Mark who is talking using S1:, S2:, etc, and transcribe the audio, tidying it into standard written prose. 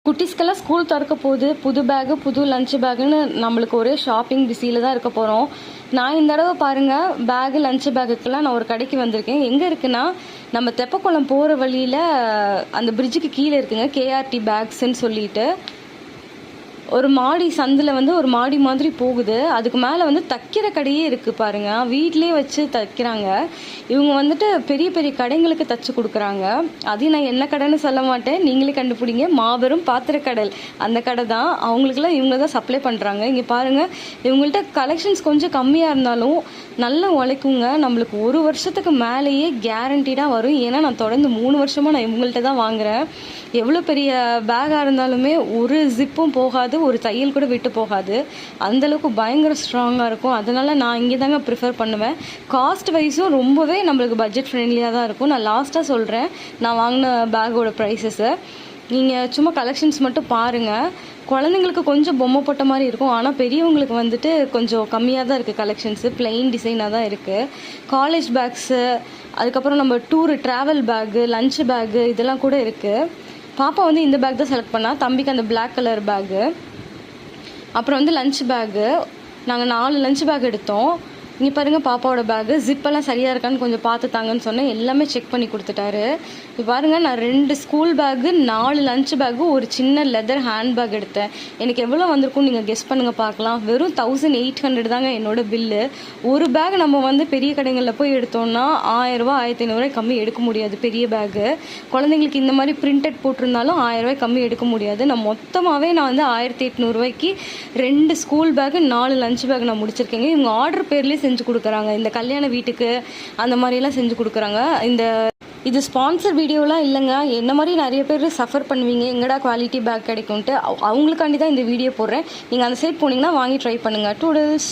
S1: குட்டீஸ்க்கெல்லாம் school திறக்க போகுது. புது பேகு, புது லஞ்ச் பேக்குன்னு நம்மளுக்கு ஒரே ஷாப்பிங் பிஸியில் தான் இருக்க போகிறோம். நான் இந்த தடவை பாருங்கள், பேகு லஞ்ச் பேக்குக்கெல்லாம் நான் ஒரு கடைக்கு வந்திருக்கேன். எங்கே இருக்குன்னா, நம்ம தெப்பக்குளம் போகிற வழியில் அந்த பிரிட்ஜுக்கு கீழே இருக்குங்க, கேஆர்டி பேக்ஸ்ன்னு சொல்லிட்டு. ஒரு மாடி சந்தில் வந்து ஒரு மாடி மாதிரி போகுது. அதுக்கு மேலே வந்து தைக்கிற கடையே இருக்குது பாருங்கள். வீட்டிலே வச்சு தைக்கிறாங்க. இவங்க வந்துட்டு பெரிய பெரிய கடைங்களுக்கு தைச்சி கொடுக்குறாங்க. அதையும் நான் என்ன கடைன்னு சொல்ல மாட்டேன், நீங்களே கண்டுபிடிங்க. மாபெரும் பாத்திரக்கடல் அந்த கடை தான். அவங்களுக்குலாம் இவங்க தான் சப்ளை பண்ணுறாங்க. இங்கே பாருங்கள், இவங்கள்ட்ட கலெக்ஷன்ஸ் கொஞ்சம் கம்மியாக இருந்தாலும் நல்லா உழைக்குங்க. நம்மளுக்கு 1 வருஷத்துக்கு மேலேயே கேரண்டீடாக வரும். ஏன்னா நான் தொடர்ந்து 3 வருஷமாக நான் இவங்கள்ட்ட தான் வாங்குகிறேன். எவ்வளோ பெரிய பேக்காக இருந்தாலுமே ஒரு ஜிப்பும் போகாது, ஒரு தையல் கூட விட்டு போகாது. அந்தளவுக்கு பயங்கர ஸ்ட்ராங்காக இருக்கும். அதனால் நான் இங்கே தாங்க ப்ரிஃபர் பண்ணுவேன். காஸ்ட் வைஸும் ரொம்பவே நம்மளுக்கு பட்ஜெட் ஃப்ரெண்ட்லியாக தான் இருக்கும். நான் லாஸ்ட்டாக சொல்கிறேன் நான் வாங்கின பேக்கோட ப்ரைஸஸை. நீங்கள் சும்மா கலெக்ஷன்ஸ் மட்டும் பாருங்கள். குழந்தைங்களுக்கு கொஞ்சம் பொம்மை போட்ட மாதிரி இருக்கும், ஆனால் பெரியவங்களுக்கு வந்துட்டு கொஞ்சம் கம்மியாக தான் இருக்குது கலெக்ஷன்ஸு. பிளெயின் டிசைனாக தான் இருக்குது. காலேஜ் பேக்ஸு, அதுக்கப்புறம் நம்ம tour travel bag, lunch bag இதெல்லாம் கூட இருக்குது. பாப்பா வந்து இந்த பேக் தான் செலக்ட் பண்ணால், தம்பிக்கு அந்த பிளாக் கலர் பேக்கு. அப்புறம் வந்து லஞ்ச் பேக்கு, நாங்கள் 4 லஞ்ச் பேக் எடுத்தோம். இங்கே பாருங்கள், பாப்பாவோட பேக்கு ஜிப்பெல்லாம் சரியாக இருக்கான்னு கொஞ்சம் பார்த்து தாங்கன்னு சொன்னேன். எல்லாமே செக் பண்ணி கொடுத்துட்டாரு. இப்போ பாருங்கள், நான் 2 ஸ்கூல் பேக்கு, 4 லஞ்ச் பேக்கு, ஒரு சின்ன லெதர் ஹேண்ட் பேக் எடுத்தேன். எனக்கு எவ்வளோ வந்திருக்கும்னு நீங்கள் கெஸ் பண்ணுங்கள் பார்க்கலாம். வெறும் 1800 தாங்க என்னோடய பில்லு. ஒரு பேக் நம்ம வந்து பெரிய கடைகளில் போய் எடுத்தோம்னா 1000 ரூபா 1500 கம்மி எடுக்க முடியாது பெரிய பேக்கு. குழந்தைங்களுக்கு இந்த மாதிரி பிரிண்டட் போட்டிருந்தாலும் 1000 ரூபாய் கம்மி எடுக்க முடியாது. நான் மொத்தமாகவே நான் வந்து 1800 ரூபாய்க்கு 2 ஸ்கூல் பேக்கு, 4 லஞ்ச் பேக் நான் முடிச்சிருக்கேங்க. இவங்க ஆர்டர் பேர்லேயே செஞ்சு கொடுக்குறாங்க. இந்த கல்யாண வீட்டுக்கு அந்த மாதிரிலாம் செஞ்சு கொடுக்குறாங்க. இது ஸ்பான்சர் வீடியோலாம் இல்லைங்க. என்ன மாதிரி நிறைய பேர் சஃபர் பண்ணுவீங்க, எங்கடா குவாலிட்டி பேக் கிடைக்கும்ன்ட்டு. அவங்களுக்காண்டி தான் இந்த வீடியோ போடுறேன். நீங்கள் அந்த சைட் போனீங்கன்னா வாங்கி ட்ரை பண்ணுங்கள். டூடல்ஸ்.